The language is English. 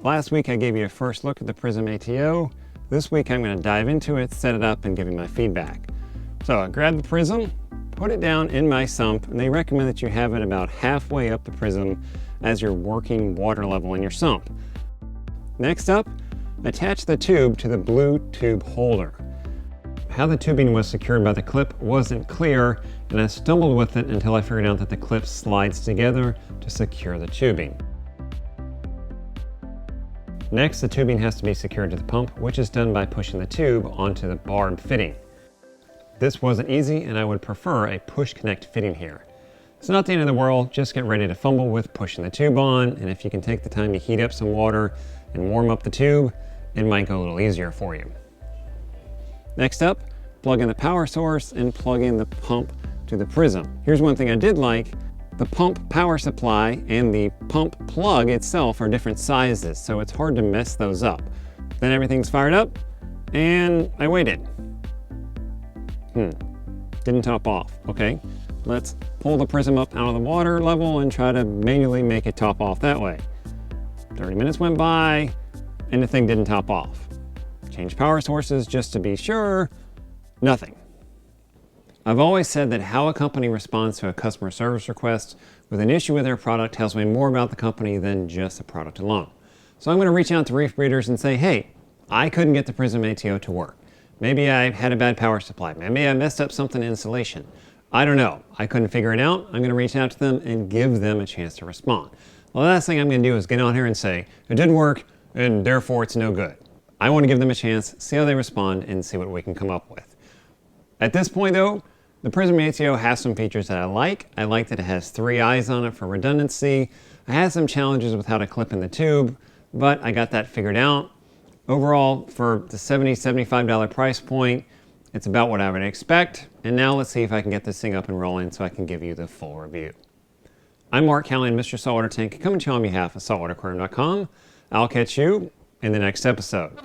Last week I gave you a first look at the PRISM ATO. This week I'm going to dive into it, set it up, and give you my feedback. So I grabbed the PRISM, put it down in my sump, and they recommend that you have it about halfway up the PRISM as your working water level in your sump. Next up, attach the tube to the blue tube holder. How the tubing was secured by the clip wasn't clear, and I stumbled with it until I figured out that the clip slides together to secure the tubing. Next, the tubing has to be secured to the pump, which is done by pushing the tube onto the barb fitting. This wasn't easy, and I would prefer a push connect fitting here. It's not the end of the world, just get ready to fumble with pushing the tube on, and if you can take the time to heat up some water and warm up the tube, it might go a little easier for you. Next up, plug in the power source and plug in the pump to the PRISM. Here's one thing I did like. The pump power supply and the pump plug itself are different sizes, so it's hard to mess those up. Then everything's fired up, and I waited. Didn't top off. Okay, let's pull the PRISM up out of the water level and try to manually make it top off that way. 30 minutes went by, and the thing didn't top off. Change power sources just to be sure, nothing. I've always said that how a company responds to a customer service request with an issue with their product tells me more about the company than just the product alone. So I'm going to reach out to Reef breeders and say, hey, I couldn't get the PRISM ATO to work. Maybe I had a bad power supply. Maybe I messed up something in installation. I don't know. I couldn't figure it out. I'm going to reach out to them and give them a chance to respond. The last thing I'm going to do is get on here and say, it didn't work and therefore it's no good. I want to give them a chance, see how they respond, and see what we can come up with. At this point though, the PRISM ATO has some features that I like. I like that it has 3 eyes on it for redundancy. I had some challenges with how to clip in the tube, but I got that figured out. Overall, for the $70, $75 price point, it's about what I would expect. And now let's see if I can get this thing up and rolling so I can give you the full review. I'm Mark Callahan, Mr. Saltwater Tank, coming to you on behalf of SaltwaterAquarium.com. I'll catch you in the next episode.